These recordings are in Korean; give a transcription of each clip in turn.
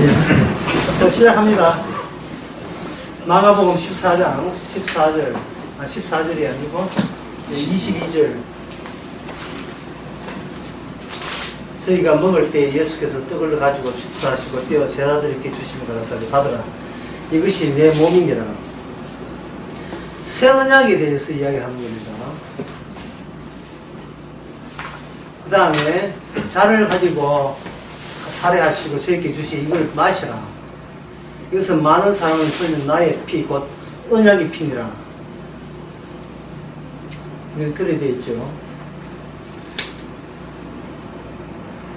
예. 시작합니다. 마가복음 14장, 14절이 아니고 22절. 저희가 먹을 때 예수께서 떡을 가지고 축사하시고 떼어 제자들에게 주시며 가라사대 받으라. 이것이 내 몸이니라. 새 언약에 대해서 이야기하는 겁니다. 그 다음에 잔을 가지고 살해하시고 저에게 주시 이걸 마시라. 이것은 많은 사람을 쓰는 나의 피, 곧 언약의 피니라. 그래 되어 있죠.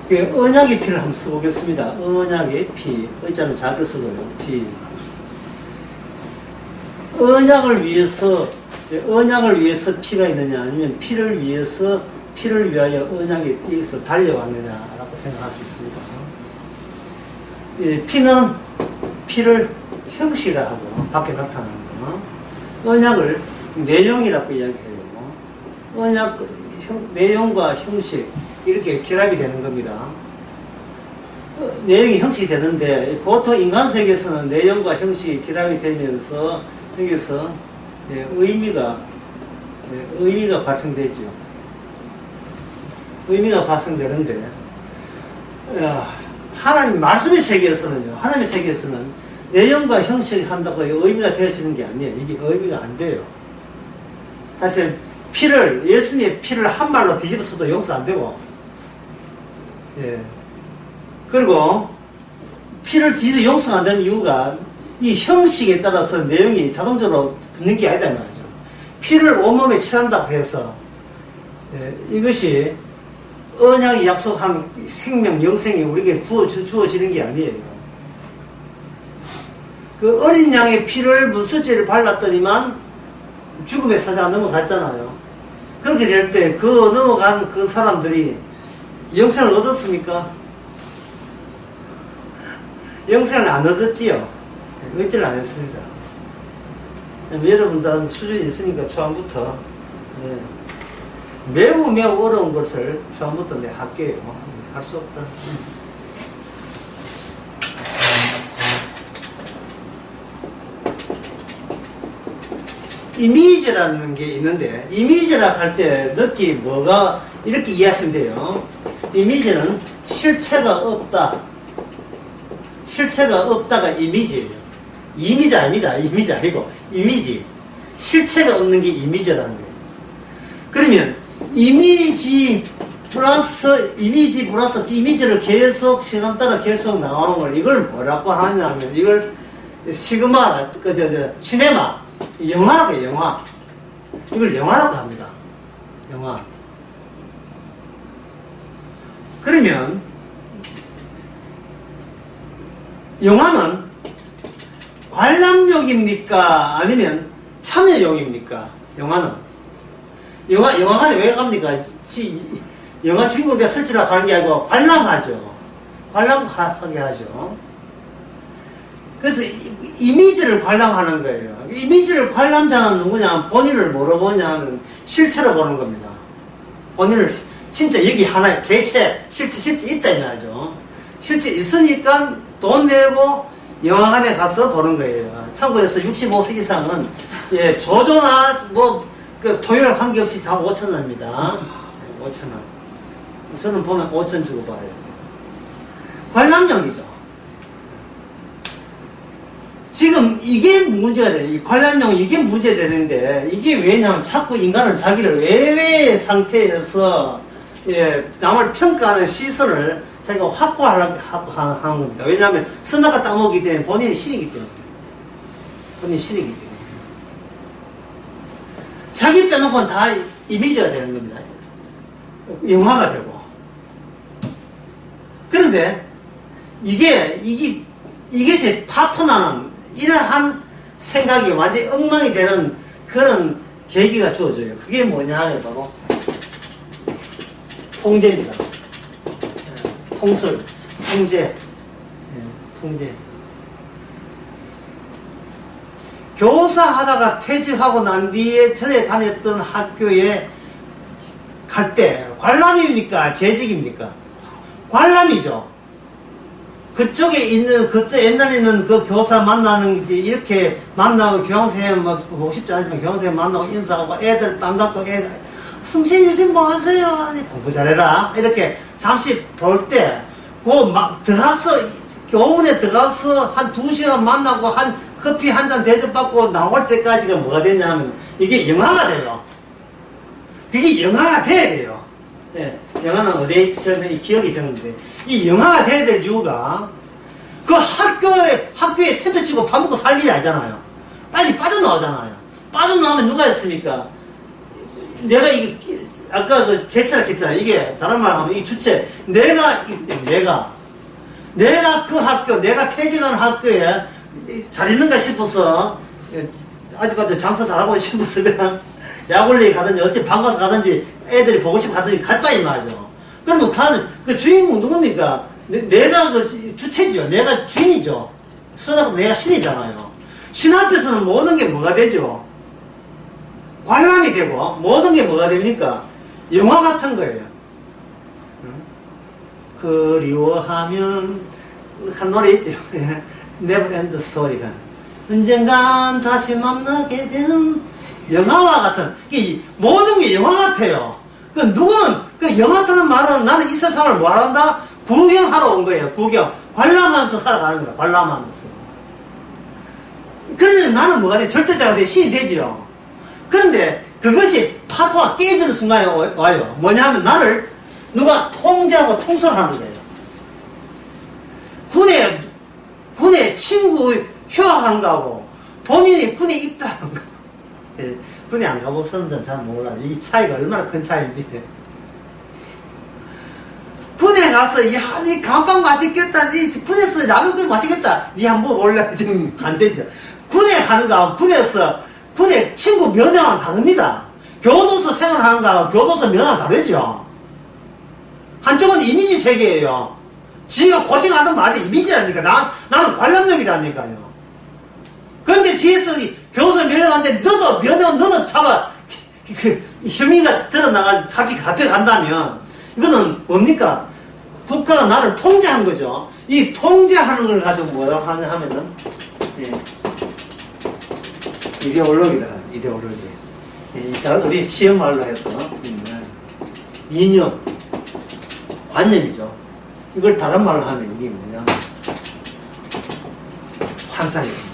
언약의 피를 한번 써보겠습니다. 언약의 피. 의자는 작게 쓰고요. 피. 언약을 위해서 피가 있느냐, 아니면 피를 위하여 언약에 뛰어서 달려왔느냐라고 생각할 수 있습니다. 피는 피를 형식이라 하고 밖에 나타나는 거. 언약을 내용이라고 이야기해요. 언약 내용과 형식 이렇게 결합이 되는 겁니다. 내용이 형식이 되는데 보통 인간 세계에서는 내용과 형식이 결합이 되면서 여기서 의미가 발생되죠. 의미가 발생되는데 하나님 말씀의 세계에서는요. 하나님의 세계에서는 내용과 형식이 한다고 의미가 되어지는 게 아니에요. 이게 의미가 안 돼요. 사실 예수님의 피를 한 발로 뒤집어서도 용서 안 되고, 그리고 피를 뒤집어 용서가 안 되는 이유가 이 형식에 따라서 내용이 자동적으로 붙는 게 아니다 말이죠. 피를 온몸에 칠한다고 해서 이것이 언약이 약속한 생명, 영생이 우리에게 주어지는 게 아니에요. 그 어린 양의 피를 무수죄를 발랐더니만 죽음의 사자가 넘어갔잖아요. 그렇게 될 때 그 넘어간 그 사람들이 영생을 얻었습니까? 영생을 안 얻었지요. 얻지를 안 했습니다. 여러분들은 수준이 있으니까 초반부터 매우 어려운 것을 초반부터 할게요. 할 수 없다. 이미지라는 게 있는데, 이미지라 할 때 느끼 뭐가 이렇게 이해하시면 돼요. 이미지는 실체가 없다. 실체가 없다가 이미지예요. 이미지 아닙니다. 이미지 아니고 이미지. 실체가 없는 게 이미지라는 거예요. 그러면 이미지 플러스 이미지를 계속 시간 따라 계속 나오는 걸 이걸 뭐라고 하냐면 이걸 시그마 시네마 영화라고 해요. 영화. 이걸 영화라고 합니다. 영화. 그러면 영화는 관람용입니까? 아니면 참여용입니까? 영화는. 영화관에 왜 갑니까? 영화 주인공들이 설치라 가는 게 아니고 관람하죠. 관람하게 하죠. 그래서 이미지를 관람하는 거예요. 이미지를 관람자는 누구냐? 본인을 뭐로 보냐 하면 실체로 보는 겁니다. 본인을 진짜 여기 하나의 개체, 실제 있다 이 말이죠. 실제 있으니까 돈 내고 영화관에 가서 보는 거예요. 참고해서 65세 이상은 조조나 토요일 관계없이 다 5,000원입니다. 5,000원. 저는 보면 5,000 주고 봐요. 관람용이죠. 지금 이게 문제가 돼요. 이 관람용 이게 문제되는데 이게 왜냐하면 자꾸 인간은 자기를 외외의 상태에서 남을 평가하는 시선을 자기가 확보하려고 하는 겁니다. 왜냐하면 선악과 따먹기 때문에 본인이 신이기 때문에. 자기 빼놓고는 다 이미지가 되는 겁니다. 영화가 되고. 그런데 이것이 파토나는 이러한 생각이 완전히 엉망이 되는 그런 계기가 주어져요. 그게 뭐냐 하면 바로 통제입니다. 통제. 교사하다가 퇴직하고 난 뒤에 전에 다녔던 학교에 갈 때 관람입니까? 재직입니까? 관람이죠. 그쪽에 있는, 그쪽 옛날에 있는 그 교사 만나는, 이렇게 만나고, 교양선생님, 뭐, 보고 싶지 않지만 교양선생님 만나고 인사하고, 애들 반갑고, 선생님 요즘 뭐 하세요? 공부 잘해라. 이렇게 잠시 볼 때, 들어가서, 교문에 들어가서 한 2시간 만나고, 커피 한 잔 대접받고 나올 때까지가 뭐가 되냐면, 이게 영화가 돼요. 그게 영화가 돼야 돼요. 예, 영화는 어디에 있었는데, 기억이 있었는데, 이 영화가 돼야 될 이유가, 그 학교에 텐트 치고 밥 먹고 살 일이 아니잖아요. 빨리 빠져나오잖아요. 빠져나오면 누가 했습니까? 내가 아까 그 개체라 했잖아요. 이게, 다른 말 하면 이 주체. 내가 그 학교, 내가 퇴직한 학교에 잘 있는가 싶어서, 아직까지 장사 잘하고 싶어서 그냥 약올리 가든지, 어떻게 방 가서 가든지, 애들이 보고 싶어 가든지 갔다 이 말이죠. 그러면 그 주인공 누굽니까? 내가 그 주체죠. 내가 주인이죠. 선하고 내가 신이잖아요. 신 앞에서는 모든 게 뭐가 되죠? 관람이 되고, 모든 게 뭐가 됩니까? 영화 같은 거예요. 그리워하면, 한 노래 있죠. Never End Story가. 언젠간 다시 만나게 되는 영화와 같은, 모든 게 영화 같아요. 누구는, 영화 같다는 말은 나는 이 세상을 뭐 한다? 구경하러 온 거예요. 구경. 관람하면서 살아가는 거야. 관람하면서. 그래서 나는 뭐가 돼? 절대자가 돼. 신이 되지요. 그런데 그것이 파토가 깨지는 순간에 와요. 뭐냐 하면 나를 누가 통제하고 통솔하는 거예요. 군에 친구 휴학한 거하고 본인이 군에 입다한 거. 군에 안 가보셨는데 잘 몰라요. 이 차이가 얼마나 큰 차이인지. 군에 가서, 니 감방 맛있겠다. 니 군에서 라면 끓여 맛있겠다. 니 한번 먹어볼래? 지금 안 되죠. 군에 가는 거하고 군에 친구 면허는 다릅니다. 교도소 생활하는 거하고 교도소 면허는 다르죠. 한쪽은 이미지 세계예요. 지가 고생하던 말이 이미지라니까. 나는 관람력이라니까요. 그런데 뒤에서 교도소 면허하는데 너도 잡아. 혐의가 드러나가지고 잡혀간다면, 이거는 뭡니까? 국가가 나를 통제한 거죠. 이 통제하는 걸 가지고 뭐라고 하면은, 이데올로기다. 이데올로기. 일단 우리 시험 말로 해서, 이념, 관념이죠. 이걸 다른 말로 하면 이게 뭐냐? 환상이 된 겁니다.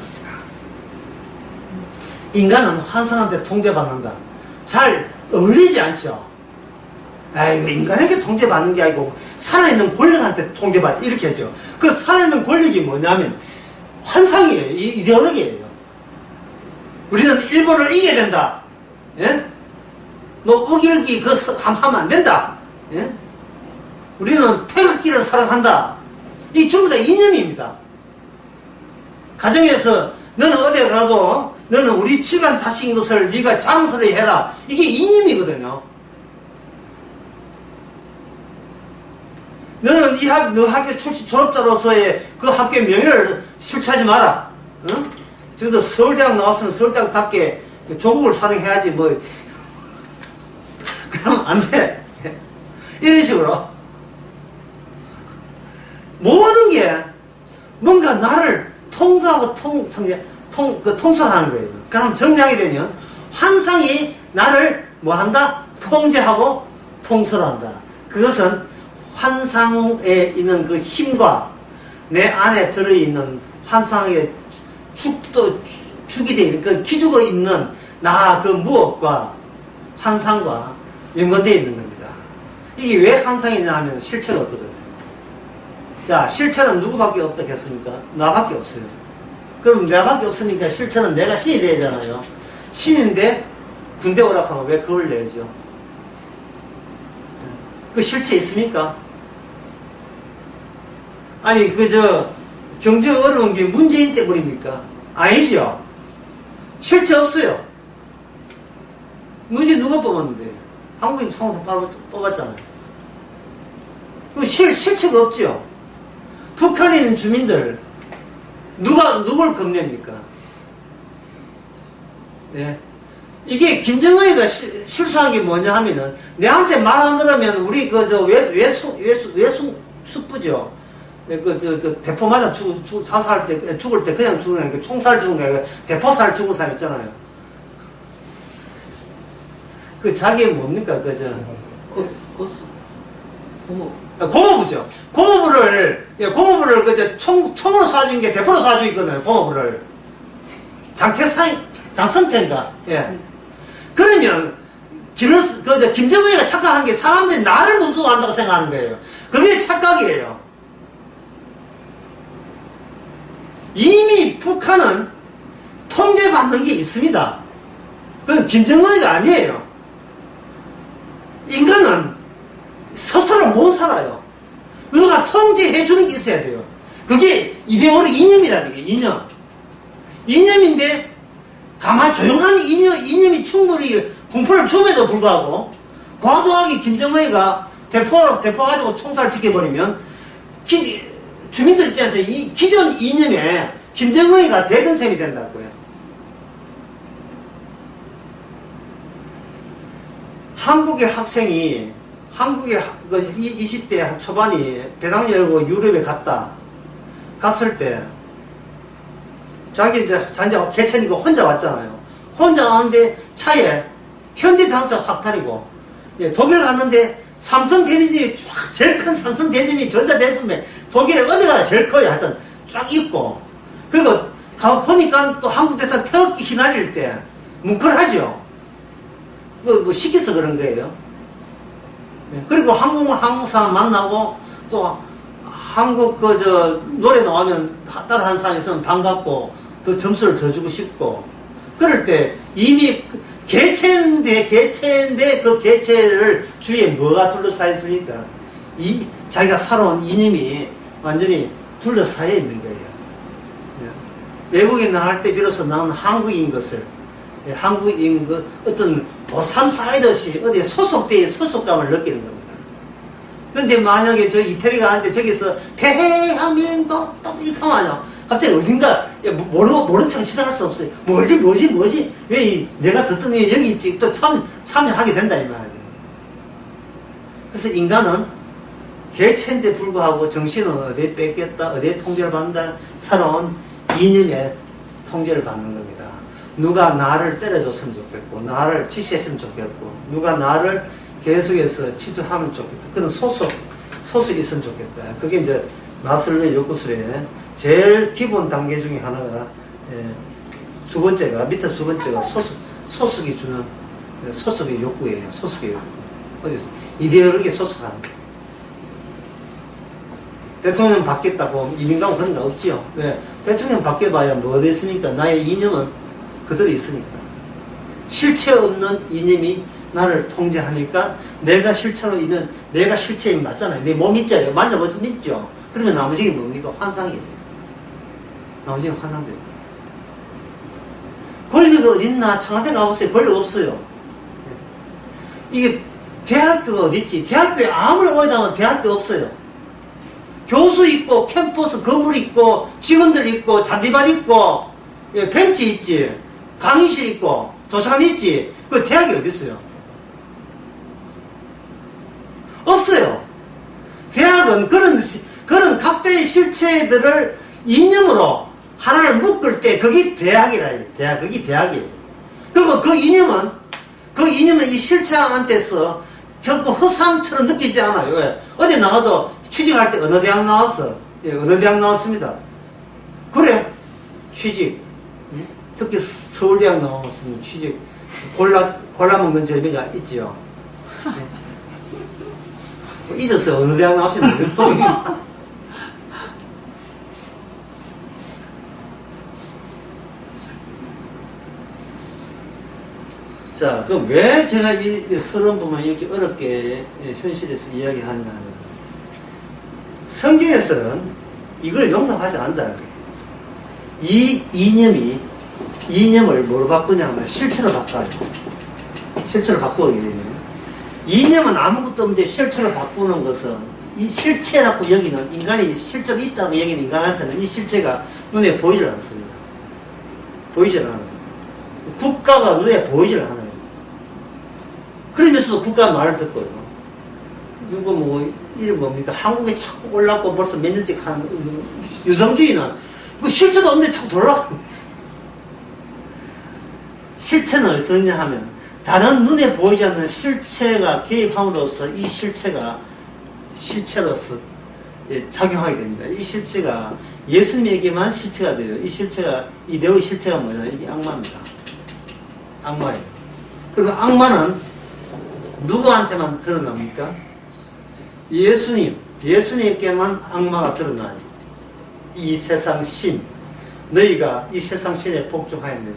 인간은 환상한테 통제받는다. 잘 어울리지 않죠? 아이고, 인간에게 통제받는 게 아니고, 살아있는 권력한테 통제받지. 이렇게 했죠. 그 살아있는 권력이 뭐냐면, 환상이에요. 이데올로기예요. 우리는 일본을 이겨야 된다. 예? 우길기 하면 안 된다. 예? 우리는 태극기를 사랑한다. 이 전부 다 이념입니다. 가정에서 너는 어디 가도 너는 우리 집안 자식인 것을 네가 장설히 해라. 이게 이념이거든요. 너는 너 학교 졸업자로서의 그 학교의 명예를 실추하지 마라. 응? 지금도 서울대학 나왔으면 서울대학답게 조국을 사랑해야지 뭐. 그러면 안 돼. 이런 식으로. 모든 게 뭔가 나를 통솔하고 통솔하는 거예요. 그럼 정리하게 되면 환상이 나를 뭐 한다? 통제하고 통솔한다. 그것은 환상에 있는 그 힘과 내 안에 들어있는 환상의 축이 되어 있는 그 기죽어 있는 나 그 무엇과 환상과 연관되어 있는 겁니다. 이게 왜 환상이냐 하면 실체가 없거든요. 자, 실체는 누구밖에 없다겠습니까? 나밖에 없어요. 그럼 나밖에 없으니까 실체는 내가 신이 되잖아요. 신인데 군대 오락하면 왜 그걸 내죠? 그 실체 있습니까? 아니 경제 어려운 게 문재인 때문입니까? 아니죠. 실체 없어요. 문재인 누가 뽑았는데? 한국인 항상 뽑았잖아요. 그럼 실체가 없죠. 북한에 있는 주민들 누굴 겁냅니까? 예. 이게 김정은이가 실수한 게 뭐냐 하면은 내한테 말 안 들으면 우리 외숙부죠. 대포 맞아 자살할 때, 죽을 때 그냥 죽은 게 아니고 총살 죽은 게 아니고 대포살 죽은 사람 있잖아요. 그 자기의 뭡니까? 고수. 고모부죠. 고모부를 총으로 쏴준 게 대포로 쏴주 있거든요. 고모부를. 장성태인가? 예. 그러면, 김정은이가 착각한 게 사람들이 나를 무서워한다고 생각하는 거예요. 그게 착각이에요. 이미 북한은 통제받는 게 있습니다. 그건 김정은이가 아니에요. 인간은 스스로 못 살아요. 누가 통제해주는 게 있어야 돼요. 그게 이데올로기 이념이라는 게 이념인데 가만히 조용한 이념이 충분히 공포를 줌에도 불구하고 과도하게 김정은이가 대포 가지고 총살시켜버리면 주민들 입장에서 이 기존 이념에 김정은이가 대든 셈이 된다고요. 한국의 학생이 20대 초반이 배당 열고 유럽에 갔을 때 자기 잔자가 개천이고 혼자 왔잖아요. 혼자 왔는데 차에 현대자동차 확탈이고, 예, 독일 갔는데 삼성 대리점이 쫙 제일 큰 삼성 대리점이 전자제품에 독일에 어디가 제일 커요. 하여튼 쫙 있고, 그리고 보니까 또 한국 대사 태극기 휘날릴 때 뭉클하죠. 뭐 시켜서 그런 거예요. 예, 그리고 한국 사람 만나고 또 한국 노래 나오면 따라하는 사람 있으면 반갑고 또 점수를 더 주고 싶고, 그럴 때 이미 개체인데 그 개체를 주위에 뭐가 둘러싸여 있으니까 자기가 살아온 이념이 완전히 둘러싸여 있는 거예요. 외국에 나갈 때 비로소 나는 한국인 것을, 한국인 어떤 보쌈 쌓이듯이 어디에 소속감을 느끼는 겁니다. 근데 만약에 저 이태리 가는데 저기서 대한민국 이렇게 하면요, 갑자기 어딘가 모른 척 지나갈 수 없어요. 뭐지? 왜 내가 듣던 게 여기 있지? 또 참여하게 된다 이 말이죠. 그래서 인간은 개체인데 불구하고 정신은 어디에 뺏겼다, 어디에 통제를 받는다, 살아온 이념에 통제를 받는 겁니다. 누가 나를 때려줬으면 좋겠고, 나를 지시했으면 좋겠고, 누가 나를 계속해서 지도하면 좋겠다. 그런 소속이 있으면 좋겠다. 그게 이제 마슬로의 욕구술의 제일 기본 단계 중에 하나가, 밑에 두 번째가 소속이 주는 소속의 욕구예요. 소속의 욕구. 어디서? 이데올로기에 소속하는 거. 대통령 바뀌었다고 이민가고 그런 거 없지요. 왜? 대통령 바뀌어봐야 뭐 됐습니까? 나의 이념은 그대로 있으니까. 실체 없는 이념이 나를 통제하니까 내가 실체로 있는, 내가 실체인 맞잖아요. 내 몸 있잖아요. 만져보면 있죠. 그러면 나머지가 뭡니까? 환상이에요. 나머지는 환상돼요. 권리가 어딨나? 청와대 가보세요. 권리가 없어요. 이게 대학교가 어딨지? 대학교에 아무리 오자면 대학교 없어요. 교수 있고, 캠퍼스 건물 있고, 직원들 있고, 잔디밭 있고, 벤치 있지, 강의실 있고, 도서관 있지. 그 대학이 어딨어요? 없어요. 대학은 그런 각자의 실체들을 이념으로 하나를 묶을 때 그게 대학이라 해요. 그게 대학이에요. 그리고 그 이념은 이 실체한테서 결코 허상처럼 느끼지 않아요. 왜? 어디 나가도 취직할 때 어느 대학 나왔어? 예, 어느 대학 나왔습니다. 그래, 취직. 특히 서울대학 나왔으면 취직. 골라먹는 재미가 있지요. 예. 잊었어요. 어느 대학 나왔으면. 자, 그럼 왜 제가 이 서론 부분 이렇게 어렵게 현실에서 이야기하냐 하면, 성경에서는 이걸 용납하지 않는다는 거예요. 이 이념을 뭐로 바꾸냐 하면 실체로 바꿔요. 실체로 바꾸기 때문에. 이념은 아무것도 없는데 실체로 바꾸는 것은, 이 실체라고 여기는, 인간이 실제로 있다고 여기는 인간한테는 이 실체가 눈에 보이질 않습니다. 보이질 않아요. 국가가 눈에 보이질 않아요. 그러면서도 국가 말을 듣고요. 누구 뭐 이름 뭡니까? 한국에 자꾸 올랐고 벌써 몇 년째 하는 유성주의는 그 실체도 없는데 자꾸 돌아가. 실체는 어디서 있냐 하면 다른 눈에 보이지 않는 실체가 개입함으로써 이 실체가 실체로서 작용하게 됩니다. 이 실체가 예수님에게만 실체가 돼요. 이 실체가 이 내의 실체가 뭐냐? 이게 악마입니다. 악마예요. 그리고 악마는 누구한테만 드러납니까? 예수님께만 악마가 드러나요. 이 세상 신, 너희가 이 세상 신에 복종하였느냐.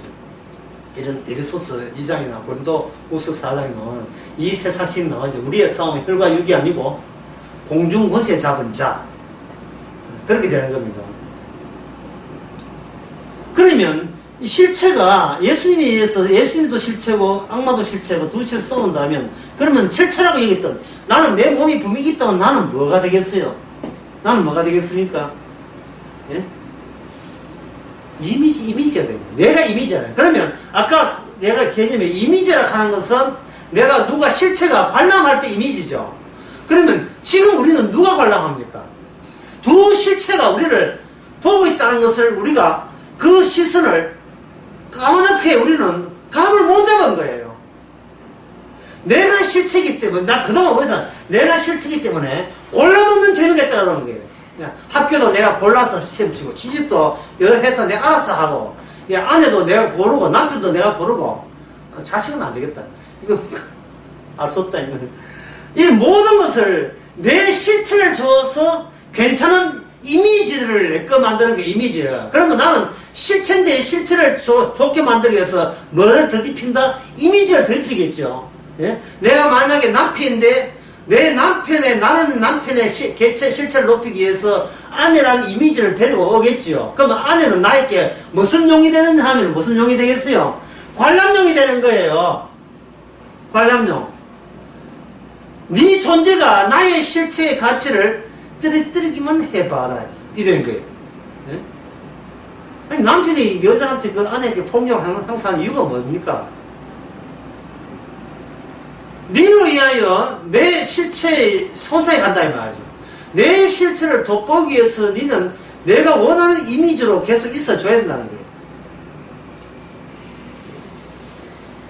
이런 에베소서 2장이나 고린도후서 4장에 나오는 이 세상 신 나오죠. 우리의 싸움이 혈과 육이 아니고 공중 권세 잡은 자. 그렇게 되는 겁니다. 그러면 이 실체가 예수님에 의해서 예수님도 실체고 악마도 실체고 두 실체 싸운다면 그러면 실체라고 얘기했던 나는 내 몸이 분명히 있다면 나는 뭐가 되겠어요? 나는 뭐가 되겠습니까? 예? 이미지가 됩니다. 내가 이미지잖아요. 그러면 아까 내가 개념에 이미지라 하는 것은 내가 누가 실체가 관람할 때 이미지죠. 그러면 지금 우리는 누가 관람합니까? 두 실체가 우리를 보고 있다는 것을 우리가 그 시선을 까맣게 우리는 감을 못 잡은 거예요. 내가 실체이기 때문에 나 그동안 어디서 내가 실체이기 때문에 골라먹는 재미가 있다는 거예요. 학교도 내가 골라서 시험 치고 취직도 여러 해서 내가 알아서 하고 아내도 내가 고르고 남편도 내가 고르고 자식은 안 되겠다. 이거 알 수 없다. 이 모든 것을 내 실체를 줘서 괜찮은 이미지를 내 거 만드는 게 이미지예요. 그러면 나는 실체인데 실체를 좋게 만들기 위해서 뭐를 더듬힌다? 이미지를 더듬히겠죠. 예? 내가 만약에 남편인데 나는 남편의 개체 실체를 높이기 위해서 아내라는 이미지를 데리고 오겠죠. 그러면 아내는 나에게 무슨 용이 되느냐 하면 무슨 용이 되겠어요? 관람용이 되는 거예요. 관람용. 네 존재가 나의 실체의 가치를 떨어뜨리기만 해봐라. 이런 거예요. 예? 아니, 남편이 여자한테 그 아내에게 폭력을 항상 하는 이유가 뭡니까? 니로 인하여 내 실체에 손상이 간다 이 말이죠. 내 실체를 돋보기 위해서 니는 내가 원하는 이미지로 계속 있어줘야 된다는 거예요.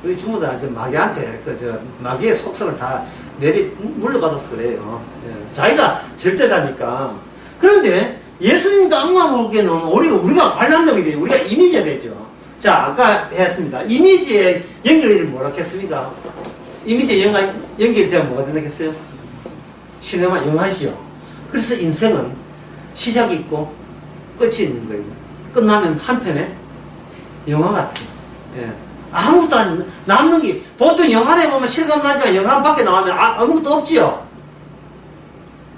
우리 전부 다 마귀한테 마귀의 속성을 다 물려받아서 그래요. 예. 자기가 절대자니까. 그런데 예수님도 악마 보기에는 우리가 관람력이 돼요. 우리가 이미지가 되죠. 자, 아까 했습니다. 이미지의 연결이 뭐라고 했습니까? 이미지의 연결이 되면 뭐가 된다겠어요? 시네마 영화지요. 그래서 인생은 시작이 있고 끝이 있는 거예요. 끝나면 한편의 영화 같아요. 예. 아무것도 안 남는 게 보통 영화에 보면 실감 나지만 영화 밖에 나오면 아무것도 없지요.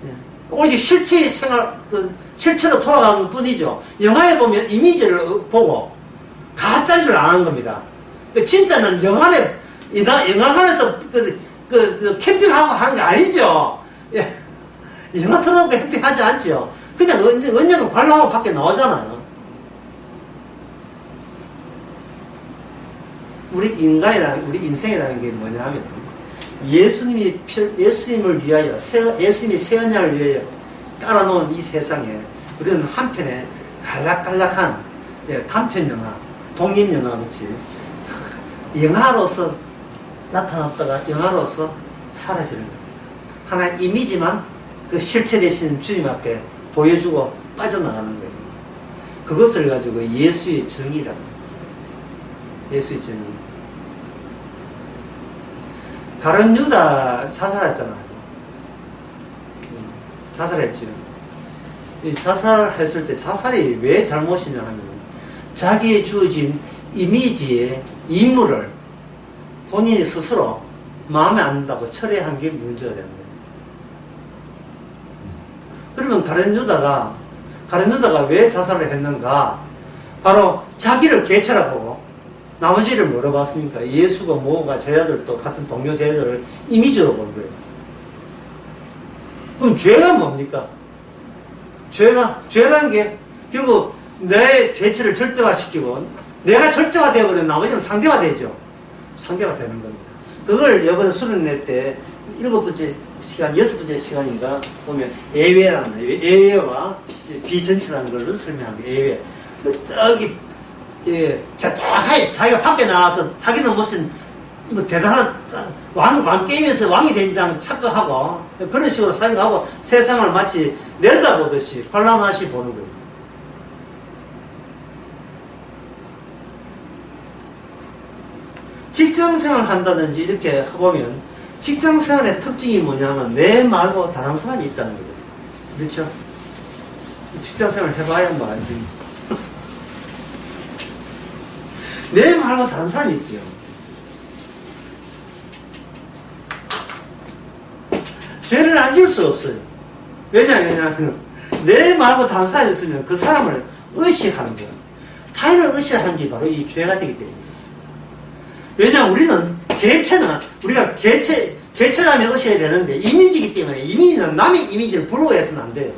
예. 오직 실체의 실체로 돌아가는 뿐이죠. 영화에 보면 이미지를 보고 가짜인 줄 아는 겁니다. 진짜는 영화관에서 캠핑하고 하는 게 아니죠. 예. 영화 틀어놓고 캠핑하지 않죠. 그냥 언젠가 관람하고 밖에 나오잖아요. 우리 인생이라는 게 뭐냐 하면 예수님을 위하여 예수님이 새 언약을 위하여 깔아놓은 이 세상에 우리는 한편의 갈락갈락한 단편 영화, 독립 영화 같이 영화로서 나타났다가 영화로서 사라지는 거예요. 하나의 이미지만 그 실체 되신 주님 앞에 보여주고 빠져나가는 거예요. 그것을 가지고 예수의 정의라고 해요. 예수의 정의. 가룟 유다 자살했잖아요. 자살했죠. 이 자살했을 때 자살이 왜 잘못이냐 하면 자기의 주어진 이미지의 인물을 본인이 스스로 마음에 안 든다고 철회한 게 문제가 되는 거예요. 그러면 가룟 유다가 왜 자살을 했는가? 바로 자기를 개체라고 나머지를 뭐라고 봤습니까? 예수가 뭐가 제자들도 같은 동료 제자들을 이미지로 본 거예요. 그럼 죄가 뭡니까? 죄라는 게 결국 내 죄체를 절대화시키고 내가 절대화 되어버리면 나머지는 상대화 되죠. 상대가 되는 겁니다. 그걸 이번에 수련회 때 7번째 시간, 6번째 시간인가 보면 예외라는 거예요. 예외와 비전체라는 걸 설명합니다. 예외. 저기 자기가 밖에 나와서 자기는 무슨 뭐 대단한 왕 게임에서 왕이 된 장 착각하고 그런 식으로 생각하고 세상을 마치 내려다보듯이 관람하시 보는 거예요. 직장생활 한다든지 이렇게 해보면 직장생활의 특징이 뭐냐면 내 말고 다른 사람이 있다는 거죠. 그렇죠? 직장생활 해봐야 뭐 알지. 내 말고 다른 사람이 있죠. 죄를 안 지을 수 없어요. 왜냐하면 내 말고 다른 사람이 있으면 그 사람을 의식하는 거예요. 타인을 의식하는 게 바로 이 죄가 되기 때문에 그렇습니다. 왜냐하면 우리는 우리가 개체라면 의식해야 되는데 이미지이기 때문에 이미지는 남의 이미지를 부러워해서는 안 돼요.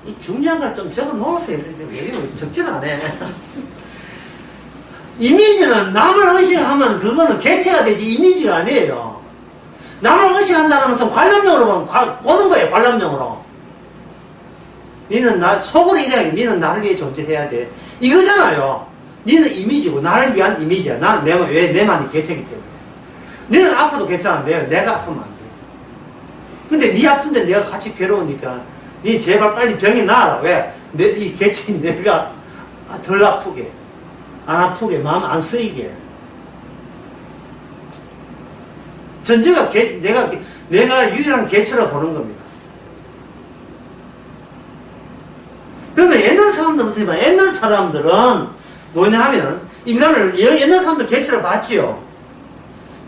이 중요한 걸 좀 적어 놓으세요. 왜 이러면 적지는 않아. 이미지는 남을 의식하면 그거는 개체가 되지 이미지가 아니에요. 남을 의식한다는 것은 관람용으로 보는 거예요. 관람용으로. 니는 속으로 이래야 니는 나를 위해 존재해야 돼. 이거잖아요. 니는 이미지고 나를 위한 이미지야. 나는 왜 내만이 개체이기 때문에. 니는 아파도 괜찮은데 내가 아프면 안 돼. 근데 니 아픈데 내가 같이 괴로우니까 니 제발 빨리 병이 나아라. 왜? 이 개체인 내가 덜 아프게, 안 아프게, 마음 안 쓰이게. 전제가 내가 유일한 개체로 보는 겁니다. 그러면 옛날 사람들은 뭐냐 하면 인간을 옛날 사람들 개체로 봤지요.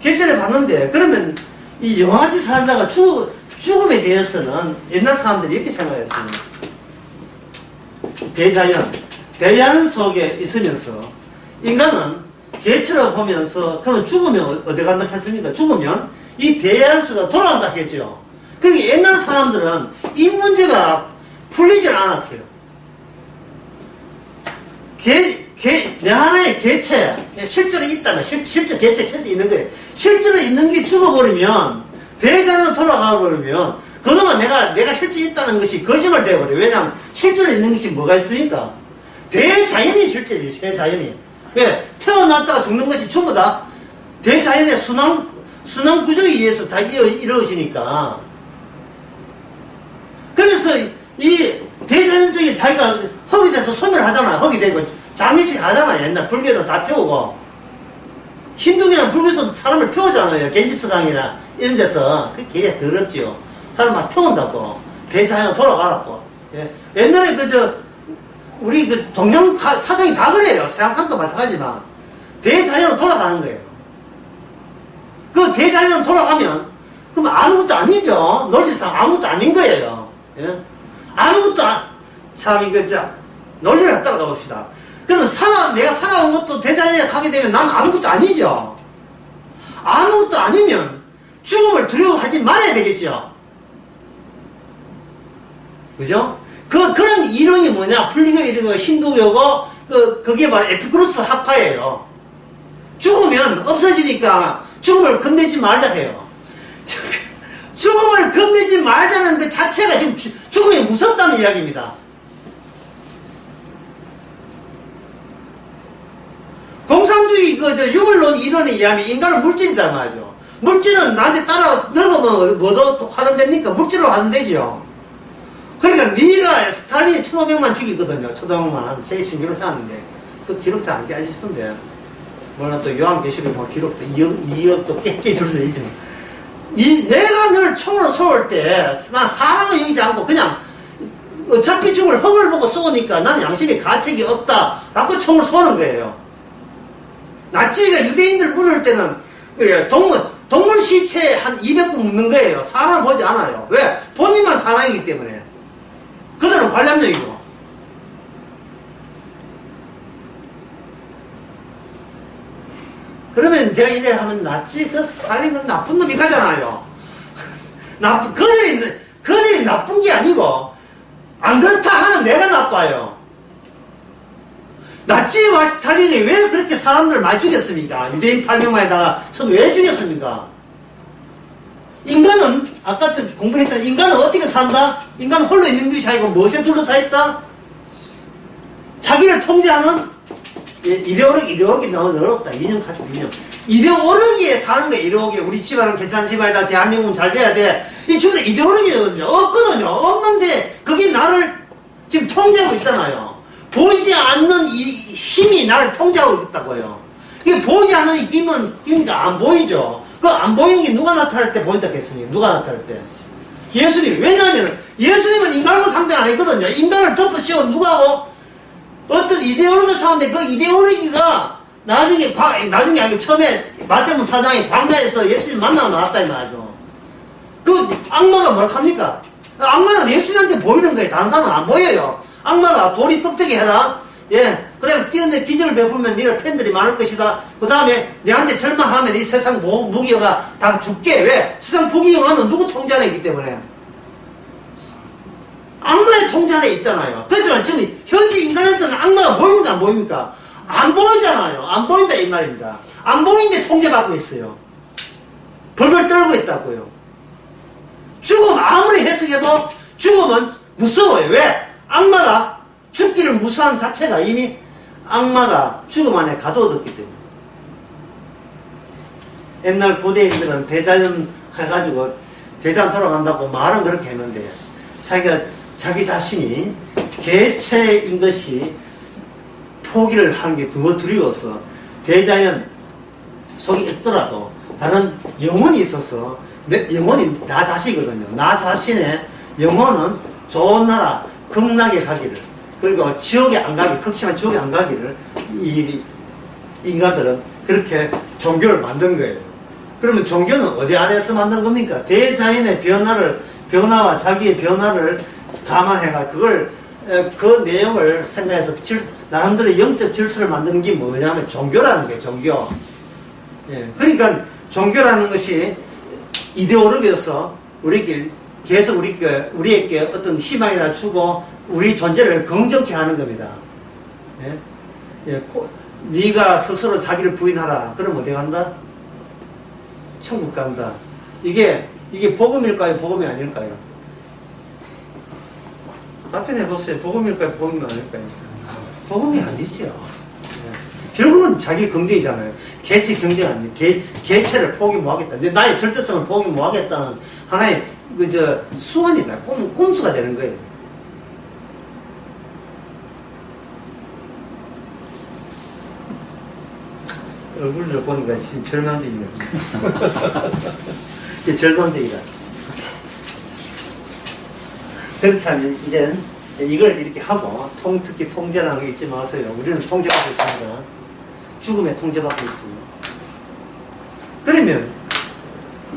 개체를 봤는데 그러면 이 영화지 살다가 죽음에 대해서는 옛날 사람들이 이렇게 생각했어요. 대자연 속에 있으면서 인간은 개체로 보면서 그러면 죽으면 어디 간다 했습니까? 죽으면 이 대자연 속에 돌아간다 했죠. 그러니까 옛날 사람들은 이 문제가 풀리질 않았어요. 내 하나의 개체, 실제로 있다면, 실제 개체 있는 거예요. 실제로 있는 게 죽어버리면, 대자연으로 돌아가버리면, 그동안 내가 실제 있다는 것이 거짓말 되어버려요. 왜냐하면, 실제로 있는 것이 뭐가 있으니까? 대자연이 실제지, 대자연이. 왜? 태어났다가 죽는 것이 전부 다 대자연의 순환 구조에 의해서 다 이루어지니까. 그래서, 이 대자연 속에 자기가 흙이 돼서 소멸하잖아요. 흙이 되고 장례식 하잖아요. 옛날 불교도 다 태우고 힌두교는 불교에서 사람을 태우잖아요. 겐지스강이나 이런 데서 그게 되게 더럽지요. 사람 막 태운다고 대자연으로 돌아가라고. 예. 옛날에 우리 동양 사상이 다 그래요. 서양상도 마찬가지지만 대자연으로 돌아가는 거예요. 그 대자연으로 돌아가면 그럼 아무것도 아니죠. 논리상 아무것도 아닌 거예요. 예? 아무것도 참 이거 논리를 따라가 봅시다. 그러면 내가 살아온 것도 대자연에 가게 되면 난 아무것도 아니죠. 아무것도 아니면 죽음을 두려워하지 말아야 되겠죠. 그죠? 그런 이론이 뭐냐? 불교 이론이고 힌두교고 그게 바로 에피쿠로스 학파예요. 죽으면 없어지니까 죽음을 겁내지 말자 해요. 죽음을 겁내지 말자는 그 자체가 지금 죽음이 무섭다는 이야기입니다. 공산주의 유물론 이론에 의하면 인간은 물질이란 말이죠. 물질은 나한테 따라 늙으면 뭐도 하든 됩니까? 물질로 하든 되죠. 그러니까 네가 스탈린이 1,500만 죽이거든요. 1,500만 세계 신기록 세웠는데 그 기록 잘 안 깨지 싶던데 물론 또 요한계시록 뭐 기록도 2억도 깨줄 수 있지만 내가 늘 총으로 쏘을 때 나 사람을 여기지 않고 그냥 어차피 죽을 흙을 보고 쏘니까 나는 양심에 가책이 없다 라고 총을 쏘는 거예요. 나치가 유대인들 물을 때는 동물 시체 한 200구 묻는 거예요. 사람 보지 않아요. 왜? 본인만 사람이기 때문에. 그들은 관람용이고. 그러면 제가 이래 하면 나치 스탈린은 나쁜 놈이 가잖아요. 그들이 나쁜 게 아니고 안 그렇다 하는 내가 나빠요. 나치와 스탈린이 왜 그렇게 사람들을 많이 죽였습니까? 유대인 800만에다가 처음 왜 죽였습니까? 인간은, 아까 공부했던 인간은 어떻게 산다? 인간은 홀로 있는 것이 아니고 무엇에 둘러싸여 있다? 자기를 통제하는 이데올로기 너무 어렵다. 이념 가지고 이념. 이데올로기에 사는 거야, 이데올로기. 우리 집안은 괜찮은 집안이다. 대한민국은 잘 돼야 돼. 이 주변에 이데올로기거든요. 없거든요. 없는데, 그게 나를 지금 통제하고 있잖아요. 보이지 않는 이 힘이 나를 통제하고 있다고요. 이게 보이지 않는 힘은, 그러니까 안 보이죠. 그 안 보이는 게 누가 나타날 때 보인다 했으니, 누가 나타날 때? 예수님. 왜냐하면, 예수님은 인간과 상대 안 했거든요. 인간을 덮어 씌워 누가 하고? 어떤 이데올로기가 사는데 그 이데올로기가 나중에 아니고 처음에 마태복음 4장에 광야에서 예수님 만나고 나왔다 이 말이죠. 그 악마가 뭘 합니까? 악마는 예수님한테 보이는 거예요. 다른 사람은 안 보여요. 악마가 돌이 떡대게 해라. 예. 그다음에 뛰어내 기적을 베풀면 너희 팬들이 많을 것이다. 그 다음에 내한테 절망하면 이 세상 무기가 다 죽게. 왜? 세상 부귀영화는 누구 통제 안에 있기 때문에. 악마의 통제 안에 있잖아요. 그렇지만 지금 현재 인간한테는 악마가 보입니까? 안 보입니까? 안 보이잖아요. 안 보인다 이 말입니다. 안 보이는데 통제받고 있어요. 벌벌 떨고 있다고요. 죽음 아무리 해석해도 죽음은 무서워요. 왜? 악마가 죽기를 무서워하는 자체가 이미 악마가 죽음 안에 가둬뒀기 때문에. 옛날 고대인들은 대자연 해가지고 대자연 돌아간다고 말은 그렇게 했는데 자기 자신이 개체인 것이 포기를 하는 게 너무 두려워서 대자연 속에 있더라도 다른 영혼이 있어서 영혼이 나 자신이거든요. 나 자신의 영혼은 좋은 나라 극락에 가기를, 그리고 지옥에 안 가기, 극심한 지옥에 안 가기를 이 인간들은 그렇게 종교를 만든 거예요. 그러면 종교는 어디 안에서 만든 겁니까? 대자연의 변화와 자기의 변화를 감안해가 그걸 그 내용을 생각해서 나름대로 영적 질서를 만드는 게 뭐냐면 종교라는 거예요. 종교. 예. 그러니까 종교라는 것이 이데올로기여서 우리에게 계속 우리에게 어떤 희망이나 주고 우리 존재를 긍정케 하는 겁니다. 예? 예. 네가 스스로 자기를 부인하라. 그럼 어디 간다? 천국 간다. 이게 복음일까요? 복음이 아닐까요? 답변해 보세요. 복음일까요? 복음이 아닐까요? 복음이 아니죠. 예. 결국은 자기 긍정이잖아요. 개체 경쟁 아니에요. 개체를 포기 못하겠다. 나의 절대성을 포기 못하겠다는 하나의 수완이다. 꼼수가 되는 거예요. 얼굴을 보니까 진짜 절망적이네요. 절망적이다. 그렇다면 이제 이걸 이렇게 하고 특히 통제라는 게 잊지 마세요. 우리는 통제받고 있습니다. 죽음에 통제받고 있습니다. 그러면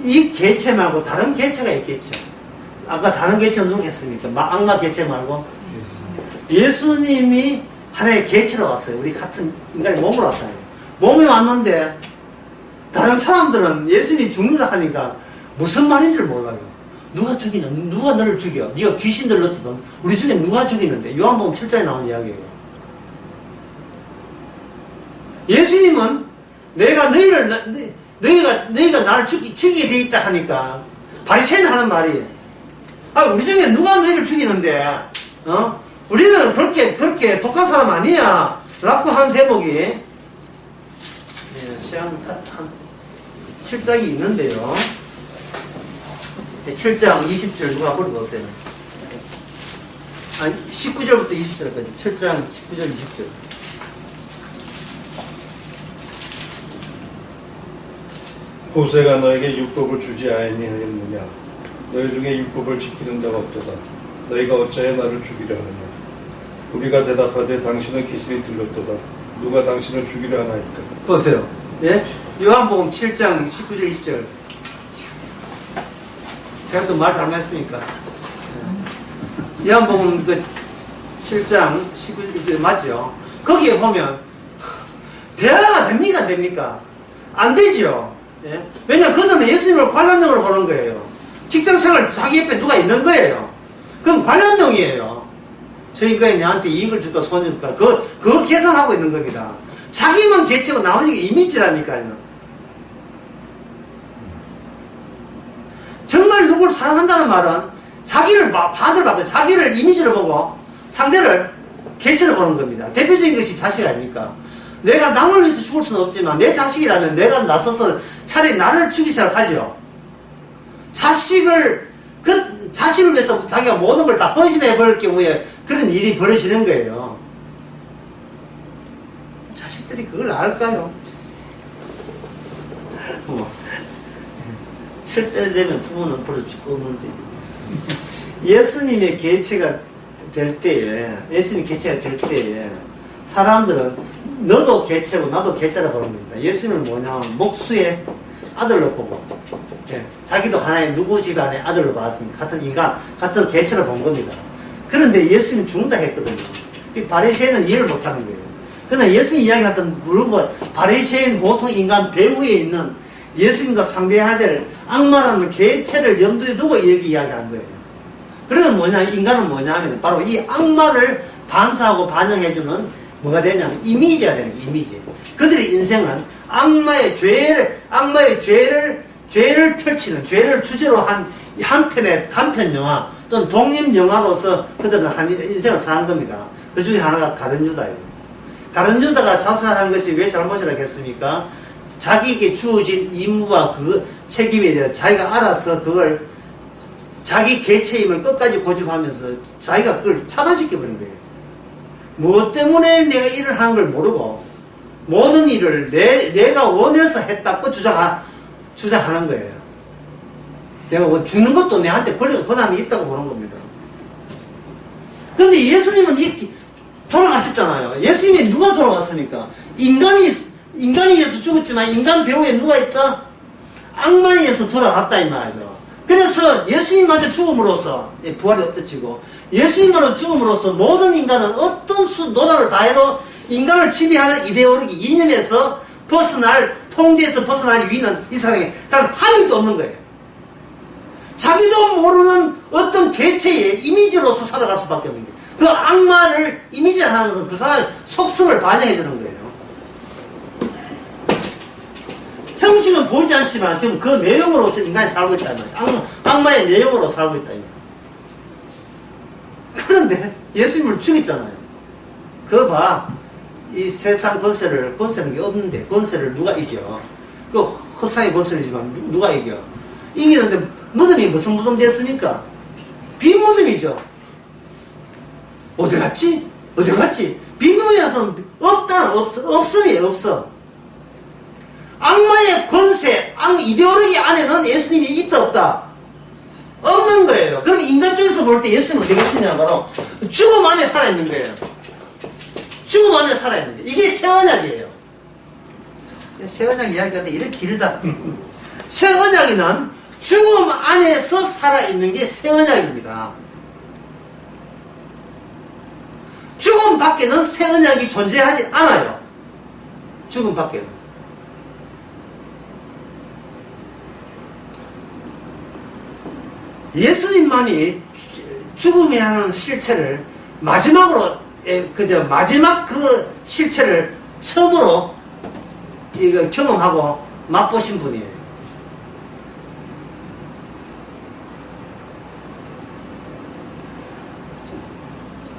이 개체 말고 다른 개체가 있겠죠. 아까 다른 개체는 누구겠습니까? 악마 개체 말고 예수님이 하나의 개체로 왔어요. 우리 같은 인간의 몸으로 왔어요. 몸이 왔는데 다른 사람들은 예수님이 죽는다 하니까 무슨 말인지를 몰라요. 누가 죽이냐? 누가 너를 죽여? 네가 귀신 들렸거든. 우리 중에 누가 죽이는데? 요한복음 7장에 나온 이야기예요. 예수님은 너희가 나를 죽이게 돼 있다 하니까 바리새인 하는 말이 우리 중에 누가 너희를 죽이는데? 우리는 그렇게 독한 사람 아니야. 라고 하는 대목이 한 7장이 있는데요. 7장 20절 누가 보세요. 아니 19절부터 20절까지 7장 19절 20절. 모세가 너에게 율법을 주지 아니하였느냐? 너희 중에 율법을 지키는 자가 없도다. 너희가 어찌하여 나를 죽이려 하느냐? 우리가 대답하되 당신은 기습이 들렸도다. 누가 당신을 죽이려 하나이까? 보세요. 예? 요한복음 7장 19절 20절. 제가 또 말 잘못했습니까? 요한복음 7장 19절 20절 맞죠? 거기에 보면 대화가 됩니까? 안 됩니까? 안 되지요. 예? 왜냐면 그들은 예수님을 관람용으로 보는 거예요. 직장생활 자기 옆에 누가 있는 거예요. 그건 관람용이에요. 저희가 내한테 이익을 줄까 손해를 줄까 그거 계산하고 있는 겁니다. 자기만 개체고 나머지가 이미지라니까요. 정말 누구를 사랑한다는 말은 자기를 반대로 바꿔 자기를 이미지로 보고 상대를 개체로 보는 겁니다. 대표적인 것이 자식 아닙니까? 내가 남을 위해서 죽을 수는 없지만 내 자식이라면 내가 나서서 차라리 나를 죽이기 시작하죠. 자식을 위해서 자기가 모든 걸 다 헌신해 버릴 경우에 그런 일이 벌어지는 거예요. 자식들이 그걸 알까요? 철때 되면 부모는 벌써 죽었는데 예수님의 개체가 될 때에 사람들은 너도 개체고 나도 개체라 보는 겁니다. 예수님을 뭐냐면 목수의 아들로 보고 자기도 하나의 누구 집안의 아들로 봤으니까 같은 인간, 같은 개체로 본 겁니다. 그런데 예수님 죽는다 했거든요. 이 바리새인은 이해를 못하는 거예요. 그러나 예수님 이야기했던 물건 바리새인 보통 인간 배후에 있는 예수님과 상대해야 될 악마라는 개체를 염두에 두고 이야기한 거예요. 그러면 인간은 뭐냐면 바로 이 악마를 반사하고 반영해주는 뭐가 되냐면 이미지가 되는 거예요. 이미지. 그들의 인생은 악마의 죄를 펼치는, 죄를 주제로 한 편의 단편 영화 또는 독립 영화로서 그들은 인생을 사는 겁니다. 그 중에 하나가 가룟 유다예요. 가룟 유다가 자살한 것이 왜 잘못이라겠습니까? 자기에게 주어진 임무와 그 책임에 대해서 자기가 알아서 그걸 자기 개체임을 끝까지 고집하면서 자기가 그걸 차단시켜버린 거예요. 무엇 때문에 내가 일을 하는 걸 모르고 모든 일을 내가 원해서 했다고 주장하는 거예요. 내가 죽는 것도 내한테 권한이 있다고 보는 겁니다. 그런데 예수님은 돌아가셨잖아요. 예수님이 누가 돌아갔습니까? 인간이 의해서 죽었지만 인간 배후에 누가 있다? 악마에 의해서 돌아갔다 이 말이죠. 그래서 예수님마저 죽음으로써 부활이 없어지고 예수님마저 죽음으로써 모든 인간은 어떤 노력을 다해도 인간을 지배하는 이데올로기 이념에서 통제에서 벗어날 위는 이 세상에 단 한 명도 없는 거예요. 자기도 모르는 어떤 개체의 이미지로서 살아갈 수밖에 없는 거예요. 그 악마를 이미지하는 것은 그 사람의 속성을 반영해 주는 거예요. 형식은 보이지 않지만 지금 그 내용으로서 인간이 살고 있다는 거예요. 악마의 내용으로 살고 있다. 그런데 예수님을 죽였잖아요. 그거 봐. 이 세상 권세는 게 없는데 권세를 누가 이겨? 그 허상의 권세이지만 누가 이겨? 이기는데 무덤이 무슨 무덤 됐습니까? 빈 무덤이죠. 어디 갔지? 빈 무덤이라서 없음이에요. 없어. 악마의 권세, 이데올로기 안에는 예수님이 있다 없다? 없는 거예요. 그럼 인간 쪽에서 볼 때 예수님은 어디 계시냐 바로 죽음 안에 살아있는 거예요. 죽음 안에 살아있는 거예요. 이게 새 언약이에요. 새 언약 이야기가 이렇게 길다. 새 언약에는 죽음 안에서 살아있는 게 새 언약입니다. 죽음 밖에는 새 언약이 존재하지 않아요. 죽음 밖에는. 예수님만이 죽음이라는 실체를 마지막 그 실체를 처음으로 경험하고 맛보신 분이에요.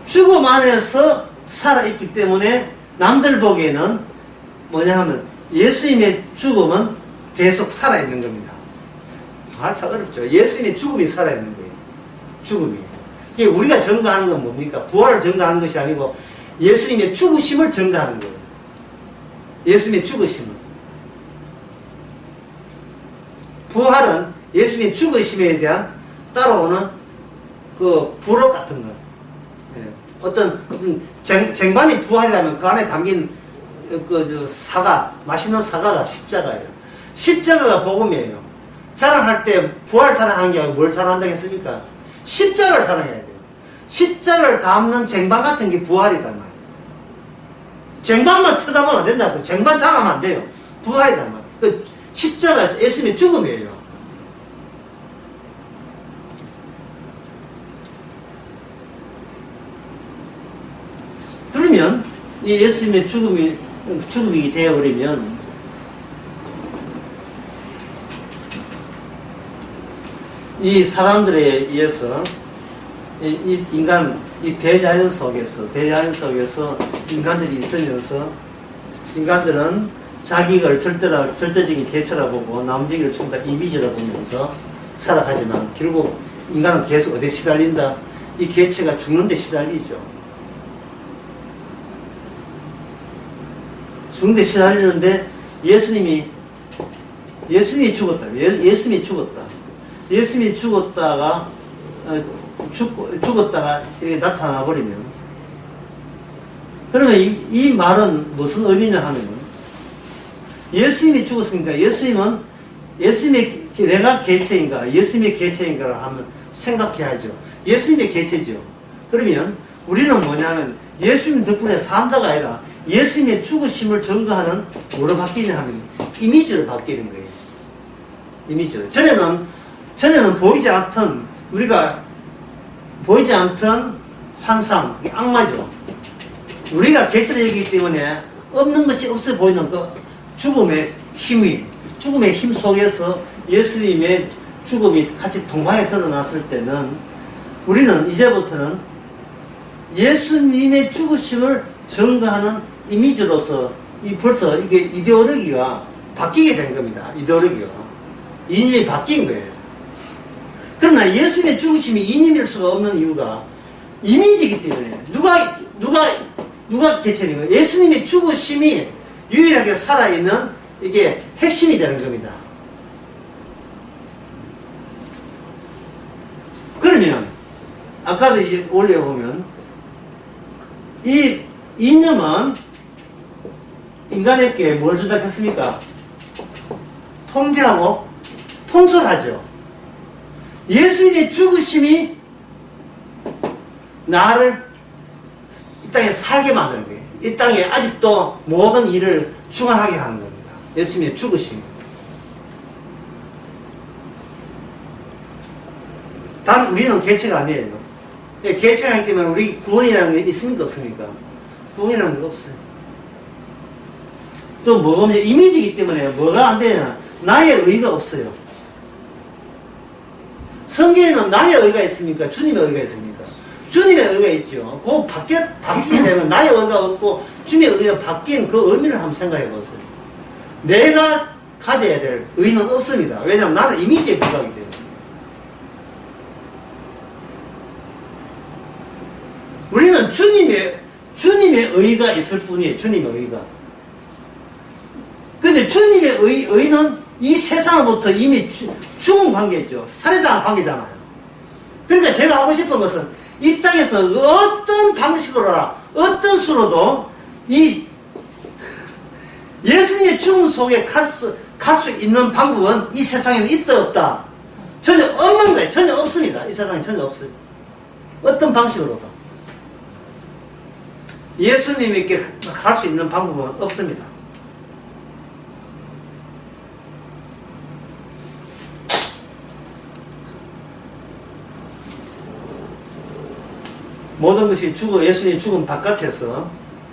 죽음 안에서 살아있기 때문에 남들 보기에는 뭐냐 하면 예수님의 죽음은 계속 살아있는 겁니다. 참 어렵죠. 예수님의 죽음이 살아있는 거예요. 죽음이. 이게 우리가 증거하는 건 뭡니까? 부활을 증거하는 것이 아니고 예수님의 죽으심을 증거하는 거예요. 예수님의 죽으심을. 부활은 예수님의 죽으심에 대한 따라오는 그 부록 같은 거. 어떤 쟁반이 부활이라면 그 안에 담긴 맛있는 사과가 십자가예요. 십자가가 복음이에요. 자랑할 때 부활 자랑하는 게 아니고 뭘 자랑한다고 했습니까? 십자가를 자랑해야 돼요. 십자가를 담는 쟁반 같은 게 부활이단 말이에요. 쟁반만 쳐다보면 안 된다고. 쟁반 자랑하면 안 돼요. 부활이단 말이에요. 그 십자가 예수님의 죽음이에요. 그러면 이 예수님의 죽음이 되어버리면 이 사람들에 의해서 이 인간, 이 대자연 속에서 인간들이 있으면서 인간들은 자기를 절대적인 개체라 보고 나머지를 전부 다 이미지라 보면서 살아가지만 결국 인간은 계속 어디에 시달린다? 이 개체가 죽는데 시달리죠. 죽는데 시달리는데 예수님이 죽었다. 예수님이 죽었다가 죽었다가 이렇게 나타나 버리면, 그러면 이 말은 무슨 의미냐 하면, 예수님이 죽었으니까 예수님의 내가 개체인가, 예수님의 개체인가를 하면 생각해야죠. 예수님의 개체죠. 그러면 우리는 뭐냐면 예수님 덕분에 산다가 아니라 예수님의 죽으심을 증거하는 뭐로 바뀌냐 하면 이미지로 바뀌는 거예요. 이미지로. 전에는 보이지 않던 환상, 그게 악마죠. 우리가 개체적이기 때문에 없는 것이 없어 보이는 그 죽음의 힘 속에서 예수님의 죽음이 같이 동방에 드러났을 때는 우리는 이제부터는 예수님의 죽으심을 증거하는 이미지로서 벌써 이게 이데올로기가 바뀌게 된 겁니다. 이념이 바뀐 거예요. 그러나 예수님의 죽으심이 이념일 수가 없는 이유가 이미지이기 때문에 누가 개체인 거예요? 예수님의 죽으심이 유일하게 살아있는 이게 핵심이 되는 겁니다. 그러면 아까도 이제 올려보면 이 이념은 인간에게 뭘 주작했습니까? 통제하고 통솔하죠. 예수님의 죽으심이 나를 이 땅에 살게 만드는 거예요. 이 땅에 아직도 모든 일을 중앙하게 하는 겁니다. 예수님의 죽으심. 단 우리는 개체가 아니에요. 개체가 아니기 때문에 우리 구원이라는 게 있습니까? 없습니까? 구원이라는 게 없어요. 또 뭐가 문제? 이미지이기 때문에 뭐가 안 되냐? 나의 의의가 없어요. 성경에는 나의 의의가 있습니까? 주님의 의의가 있습니까? 주님의 의의가 있죠. 그거 바뀌게 되면 나의 의의가 없고 주님의 의의가 바뀐 그 의미를 한번 생각해 보세요. 내가 가져야 될 의의는 없습니다. 왜냐하면 나는 이미지에 불과하기 때문에. 우리는 주님의 의의가 있을 뿐이에요. 주님의 의의가. 근데 주님의 의의는 이 세상으로부터 이미 죽은 관계죠. 살해당한 관계잖아요. 그러니까 제가 하고 싶은 것은 이 땅에서 어떤 방식으로나 어떤 수로도 이 예수님의 죽음 속에 갈 수 있는 방법은 이 세상에는 있다 없다 전혀 없는 거예요. 전혀 없습니다. 이 세상에 전혀 없어요. 어떤 방식으로도 예수님에게 갈 수 있는 방법은 없습니다. 모든 것이 예수님 죽음 바깥에서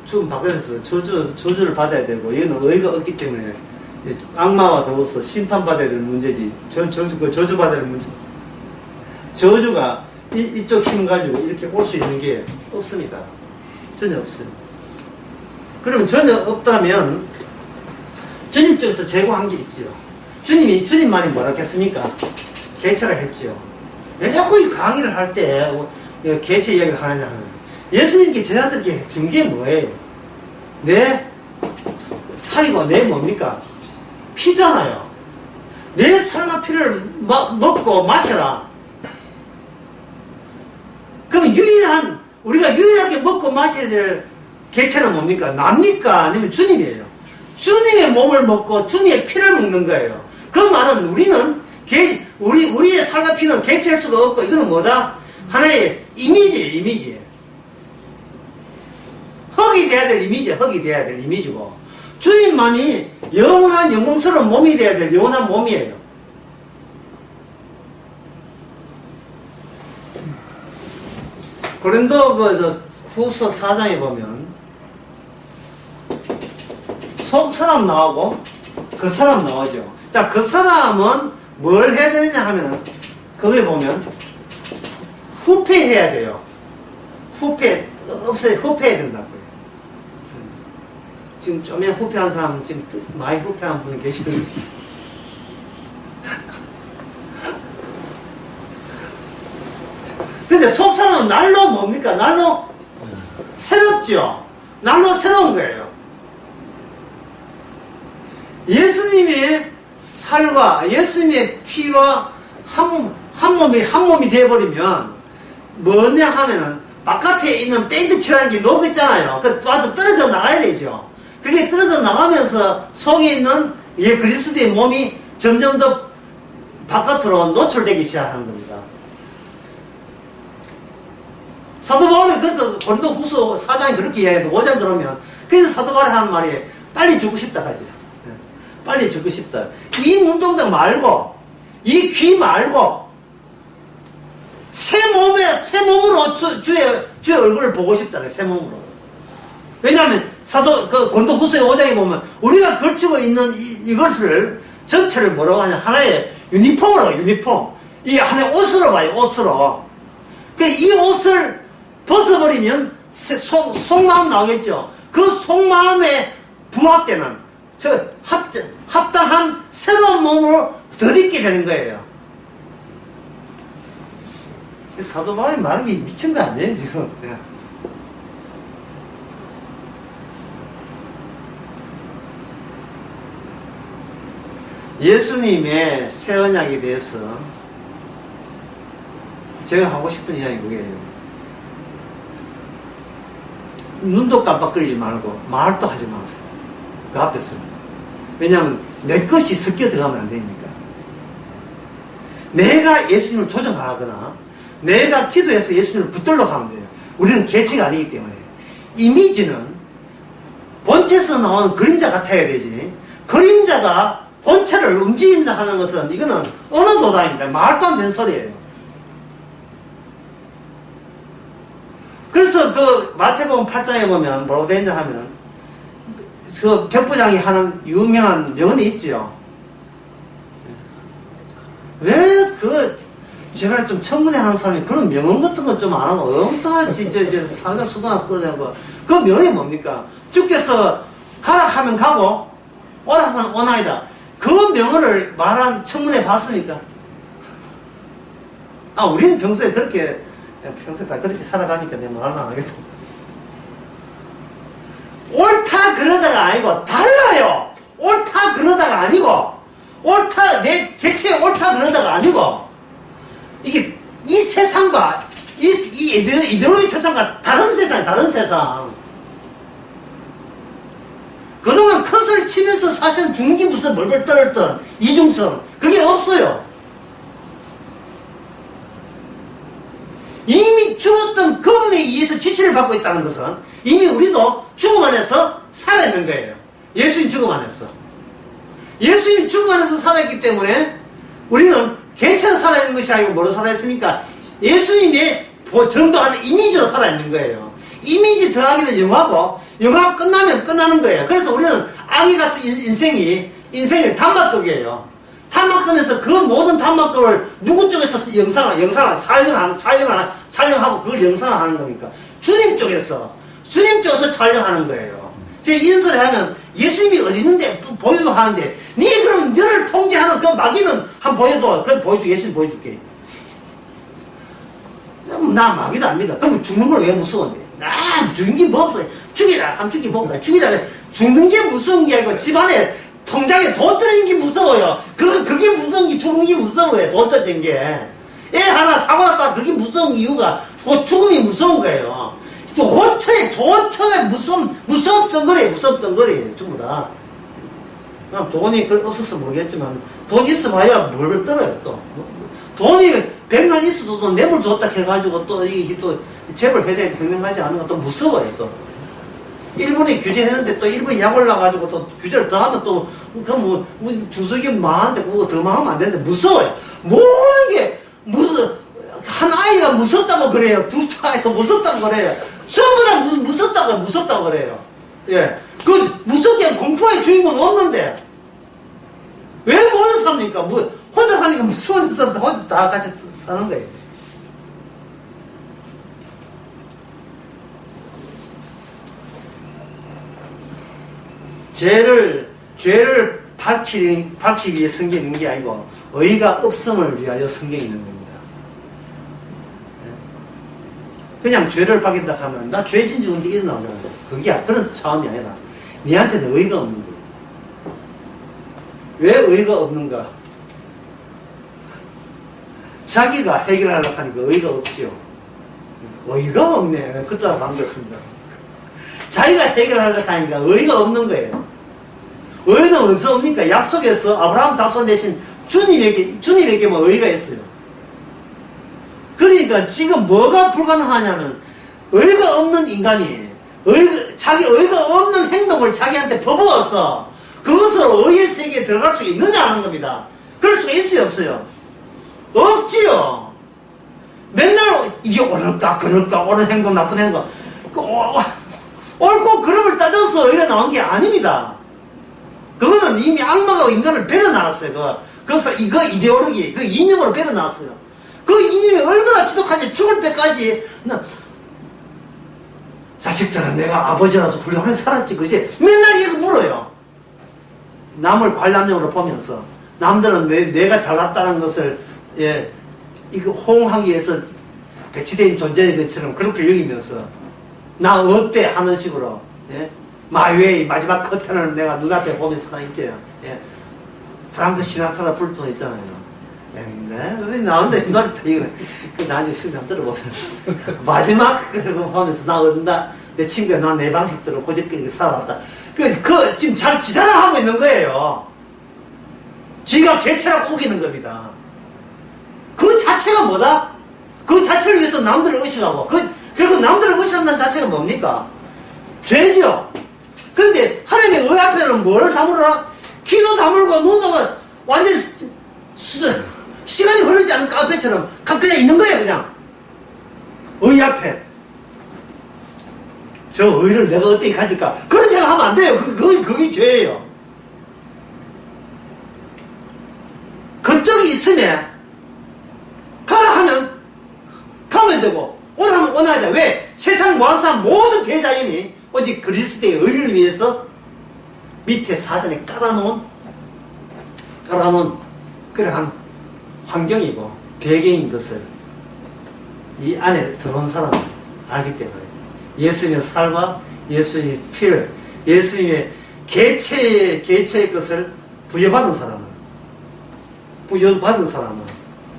저주를 받아야 되고, 이거는 의의가 없기 때문에 악마와 더불어서 심판받아야 될 문제지, 저주받아야 될 문제. 저주가 이쪽 힘 가지고 이렇게 올 수 있는 게 없습니다. 전혀 없어요. 그러면 전혀 없다면, 주님 쪽에서 제공한 게 있죠. 주님만이 뭐라 했습니까? 개체라 했죠. 왜 자꾸 이 강의를 할 때, 개체 이야기를 하느냐 하면, 예수님께 제자들께 준 게 뭐예요? 내 살이고 내 뭡니까? 피잖아요. 내 살과 피를 먹고 마셔라. 그럼 우리가 유일하게 먹고 마셔야 될 개체는 뭡니까? 납니까? 아니면 주님이에요? 주님의 몸을 먹고 주님의 피를 먹는 거예요. 그 말은 우리의 살과 피는 개체할 수가 없고, 이거는 뭐다? 하나의 이미지. 흙이 돼야 될 이미지고, 주님만이 영원한 영광스러운 몸이 돼야 될 영원한 몸이에요. 고린도 후서 4장에 보면 속 사람 나오고 그 사람 나오죠. 자, 그 사람은 뭘 해야 되느냐 하면은, 그 거기에 보면 후패해야 돼요. 후패해야 된다고요. 지금 좀에 후패한 사람, 지금 많이 후패한 분 계시는데. 근데 속사는 날로 뭡니까? 날로 새롭죠? 날로 새로운 거예요. 예수님의 살과 예수님의 피와 한 몸이 되어버리면 뭐냐 하면은 바깥에 있는 페인트 칠하는 게 녹겠잖아요. 그 와도 떨어져 나가야 되죠. 그게 떨어져 나가면서 속에 있는 그리스도의 몸이 점점 더 바깥으로 노출되기 시작하는 겁니다. 사도 바울이 그래서 고린도 후서 4장에 그렇게 이야기해도 5장 들어오면 그래서 사도 바울이 하는 말이 빨리 죽고 싶다 하죠. 빨리 죽고 싶다. 이 눈동자 말고 이 귀 말고 새 몸으로 주의 얼굴을 보고 싶다는 새 몸으로. 왜냐하면 고린도 후서 5장에 보면 우리가 걸치고 있는 이것을 전체를 뭐라고 하냐 하나의 유니폼으로 유니폼 이 하나의 옷으로 봐요. 옷으로. 이 옷을 벗어버리면 속마음 나오겠죠. 그 속마음에 부합되는 합당한 새로운 몸으로 덧입게 되는 거예요. 사도 바울이 말하는 게 미친 거 아니에요 지금. 예수님의 새 언약에 대해서 제가 하고 싶은 이야기 그게요. 눈도 깜빡거리지 말고 말도 하지 마세요. 그 앞에서. 왜냐하면 내 것이 섞여 들어가면 안 되니까. 내가 예수님을 조정하거나 내가 기도해서 예수님을 붙들러 가면 돼요. 우리는 개체가 아니기 때문에. 이미지는 본체에서 나오는 그림자 같아야 되지. 그림자가 본체를 움직인다 하는 것은 이거는 어느 도단입니다. 말도 안 되는 소리예요. 그래서 그 마태복음 8장에 보면 뭐라고 되어 있냐 하면 그 백부장이 하는 유명한 명언이 있죠. 왜 제발 좀 청문회 하는 사람이 그런 명언 같은 거 좀 안 하고 엉뚱한 사자 수고나 꺼내고 그 명언이 뭡니까? 주께서 가라 하면 가고 오라 하면 오나이다. 그 명언을 말한 청문회 봤습니까? 우리는 평소에 다 그렇게 살아가니까 내 말은 안 하겠다. 옳다 그러다가 아니고 달라요. 옳다 그러다가 아니고 내 개체에 옳다 그러다가 아니고 이게 이 세상과 이 이데올로기 세상과 다른 세상. 그동안 큰 소리 치면서 사실은 죽는 게 무슨 벌벌 떨었던 이중성 그게 없어요. 이미 죽었던 그분에 의해서 지시를 받고 있다는 것은 이미 우리도 죽음 안에서 살아있는 거예요. 예수님 죽음 안에서. 예수님 죽음 안에서 살아있기 때문에 우리는 개체로 살아있는 것이 아니고 뭐로 살아있습니까? 예수님의 전도하는 이미지로 살아있는 거예요. 이미지 더하기는 영화고 영화 끝나면 끝나는 거예요. 그래서 우리는 아기 같은 인생이 단막극이에요. 단막극에서 그 모든 단막극을 누구 쪽에서 영상을 촬영하고 그걸 영상을 하는 겁니까? 주님 쪽에서 촬영하는 거예요. 제가 이런 소리 하면 예수님이 어디 있는데 보여도 하는데 니 그럼 너를 통제하는 그 마귀는 한번 보여도 그걸 예수님 보여줄게. 나 마귀도 안 믿어. 그럼 죽는 걸 왜 무서운데? 죽는 게 뭐 죽이라 하면 죽이 뭔가 죽이라 죽는 게 무서운 게 아니고 집안에 통장에 돈 떨어진 게 무서워요. 그게 무서운 게 죽는 게 무서워요. 돈 떨어진 게. 애 하나 사고 났다 그게 무서운 이유가 그 죽음이 무서운 거예요. 좋은 처에 무섭던 거래요. 전부 다. 돈이 없어서 모르겠지만 돈 있어봐야 뭘 떨어요 또. 돈이 100만 있어도 또 뇌물 줬다 해가지고 또 재벌 회사에 변경하지 않은 것도 무서워요 또. 일본이 규제했는데 또 일본이 약 올라가지고 또 규제를 더 하면 또 주석이 많은데 그거 더 망하면 안 되는데 무서워요. 모든 게 한 아이가 무섭다고 그래요. 두 아이가 무섭다고 그래요. 전부 다 무섭다고 그래요. 예. 무섭게 공포의 주인공은 없는데 왜 모여서 삽니까? 혼자 하니까 무서운 데서 혼자 다 같이 사는 거예요. 죄를 밝히기 위해 성경이 있는 게 아니고, 의가 없음을 위하여 성경이 있는 겁니다. 그냥 죄를 밝힌다 하면, 나 죄 진지 언제 일어나잖아요. 그게 그런 차원이 아니라, 니한테는 의가 없는 거예요. 왜 의가 없는가? 자기가 해결하려고 하니까 의가 없지요. 의가 없네. 그따라 관계없습니다. 자기가 해결하려고 하니까 의가 없는 거예요. 의는 어디서 옵니까? 약속에서 아브라함 자손 대신 주님에게만 의가 있어요. 그러니까 지금 뭐가 불가능하냐면, 의가 없는 인간이, 자기 의가 없는 행동을 자기한테 퍼부어서, 그것으로 의의 세계에 들어갈 수 있느냐 하는 겁니다. 그럴 수가 있어요, 없어요? 없지요. 맨날 이게 옳을까, 그럴까, 옳은 행동, 나쁜 행동. 옳고 그름을 따져서 의가 나온 게 아닙니다. 그거는 이미 악마가 인간을 배려놨어요. 그래서 이거 이데올로기, 그 이념으로 배려놨어요. 그 이념이 얼마나 지독한지 죽을 때까지, 자식들은 내가 아버지라서 훌륭하게 살았지, 그지? 맨날 이거 물어요. 남을 관람용으로 보면서, 남들은 내가 잘났다는 것을, 이거 호응하기 위해서 배치된 존재의 것처럼 그렇게 여기면서, 나 어때? 하는 식으로, 마이웨이, 마지막 커튼을 내가 눈앞에 보면서 있죠. 프랑크 시나트라 불도 있잖아요. 맨날, 왜 나온다, 이거, 나중에 film 들어보세요. 마지막 그거 보면서, 내 친구야, 나 내 방식대로 고집되게 살아왔다. 지금 지 자랑하고 있는 거예요. 지가 개체라고 우기는 겁니다. 그 자체가 뭐다? 그 자체를 위해서 남들을 의식하고, 그리고 남들을 의식한다는 자체가 뭡니까? 죄죠. 근데 하나님의 의 앞에는 뭐를 다물어라? 귀도 다물고 눈도 완전 시간이 흐르지 않은 카페처럼 그냥 있는 거예요. 그냥 의 앞에 저 의를 내가 어떻게 가질까? 그런 생각하면 안 돼요. 그게 죄예요. 그쪽이 있으면 가라 하면 가면 되고 오라 하면 오나야 돼. 왜? 세상 완수한 모든 대자연이 오직 그리스도의 의를 위해서 밑에 사전에 깔아놓은 그러한 환경이고 배경인 것을 이 안에 들어온 사람은 알기 때문에 예수님의 살과 예수님의 피를, 예수님의 개체의 것을 부여받은 사람은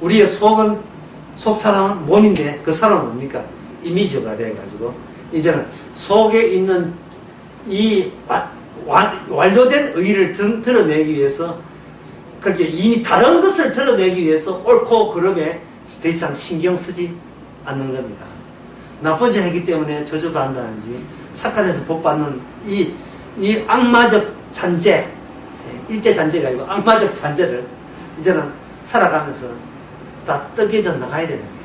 우리의 속 사람은 몸인데 그 사람은 뭡니까? 이미지가 돼가지고 이제는 속에 있는 이 완료된 의를 드러내기 위해서, 그렇게 이미 다른 것을 드러내기 위해서 옳고 그름에 더 이상 신경 쓰지 않는 겁니다. 나쁜 짓 했기 때문에 저주받는다든지 착각해서 복받는 이 악마적 잔재, 일제 잔재가 아니고 악마적 잔재를 이제는 살아가면서 다 떠개져 나가야 되는 거예요.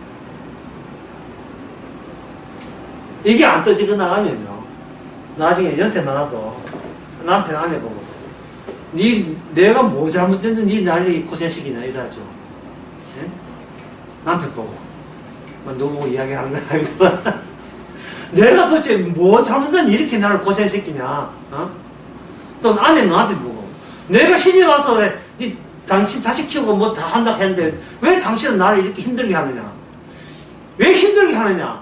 이게 안 떠지고 나가면요, 나중에 연세 많아도 남편 아내 보고 내가 뭐 잘못했는데 니 나를 고생시키냐 이러죠. 네? 남편 보고 누구 보고 이야기하는 건 아니지만 내가 도대체 뭐 잘못했는데 이렇게 나를 고생시키냐. 또 아내 남편 보고 내가 시집와서 당신 자식 키우고 뭐 다 한다고 했는데 왜 당신은 나를 이렇게 힘들게 하느냐. 왜 힘들게 하느냐.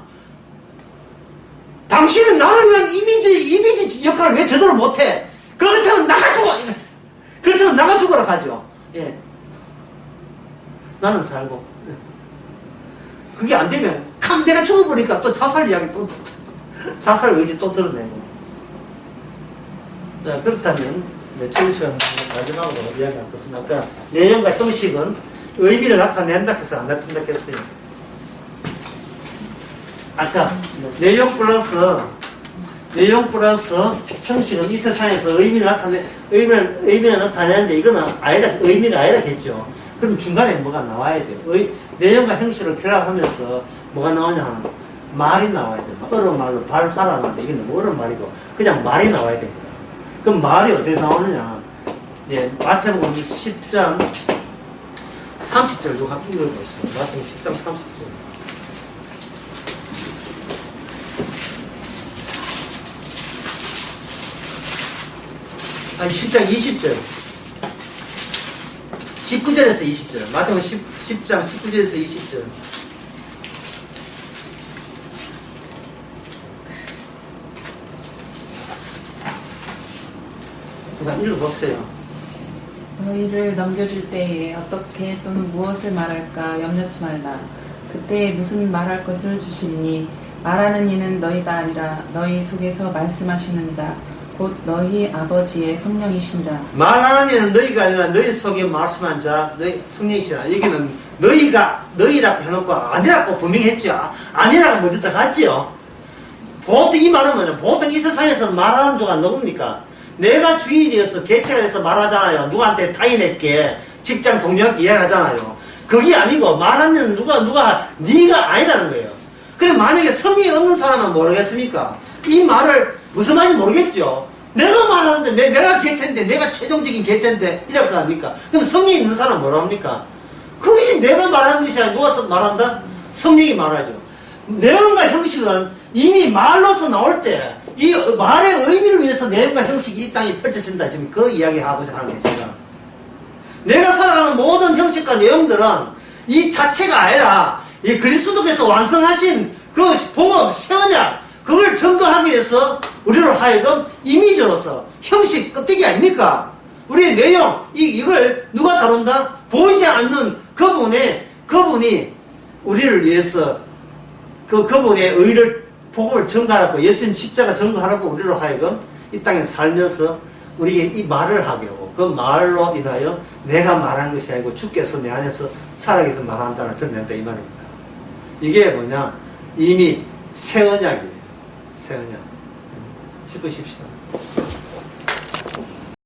당신은 나를 위한 이미지 역할을 왜 제대로 못해? 그렇다면 나가 죽어라 하죠. 예. 나는 살고. 그게 안 되면, 내가 죽어버리니까 또 자살 이야기 자살 의지 또 드러내고. 자, 그렇다면, 첫 시간 마지막으로 이야기할 것은 아까 내용과 형식은 의미를 나타낸다 해서 안 나타낸다 했어요. 아까 내용 플러스 형식은 이 세상에서 의미를 나타내는데 이거는 의미가 아니다 했죠. 그럼 중간에 뭐가 나와야 돼요. 내용과 형식을 결합하면서 뭐가 나오냐 하면 말이 나와야 돼요. 어려운 말로 발하라는데 이게 너무 어려운 말이고 그냥 말이 나와야 됩니다. 그럼 말이 어떻게 나오느냐. 예, 마태복음 10장 30절 누가 읽어보세요. 마태복음 10장 30절. 아니 10장 20절. 19절에서 20절. 마태복음 10장 19절에서 20절. 그러니까 읽어보세요. 너희를 넘겨줄 때에 어떻게 또는 무엇을 말할까 염려치 말라. 그때에 무슨 말할 것을 주시리니 말하는 이는 너희가 아니라 너희 속에서 말씀하시는 자 곧 너희 아버지의 성령이시니라. 말하는 이는 너희가 아니라 너희 속에 말씀한 자 너희 성령이시라. 여기는 너희라고 해놓고 아니라고 분명히 했죠. 아니라고 먼저 갔지요. 보통 이 말은 뭐냐, 보통 이 세상에서 말하는 자가 누굽니까? 내가 주인이 되어서 개체가 돼서 말하잖아요. 누구한테 타인에게 직장 동료한테 이야기하잖아요. 그게 아니고 말하는 누가 네가 아니다는 거예요. 그럼 만약에 성이 없는 사람은 모르겠습니까? 이 말을 무슨 말인지 모르겠죠. 내가 말하는데 내가 개체인데 내가 최종적인 개체인데 이럴 거 아닙니까? 그럼 성이 있는 사람은 뭐라 합니까? 그게 내가 말하는 것이 아니라 누가 말한다? 성령이 말하죠. 내용과 형식은 이미 말로서 나올 때 이 말의 의미를 위해서 내용과 형식이 이 땅에 펼쳐진다. 지금 그 이야기하고자 하는 게 제가. 내가 살아가는 모든 형식과 내용들은 이 자체가 아니라 이 그리스도께서 완성하신 그 복음, 신약, 그걸 증거하기 위해서 우리로 하여금 이미지로서 형식 껍데기 아닙니까? 우리의 내용, 이걸 누가 다룬다? 보이지 않는 그분이 우리를 위해서 그분의 의를 복음을 증거하라고 예수님 십자가 증거하라고 우리로 하여금 이 땅에 살면서 우리에게 이 말을 하게 하고 그 말로 인하여 내가 말한 것이 아니고 주께서 내 안에서 살아계셔서 말한다는 드러낸다 이 말입니다. 이게 뭐냐? 이미 새 언약이에요. 새 언약. 싶으십시오.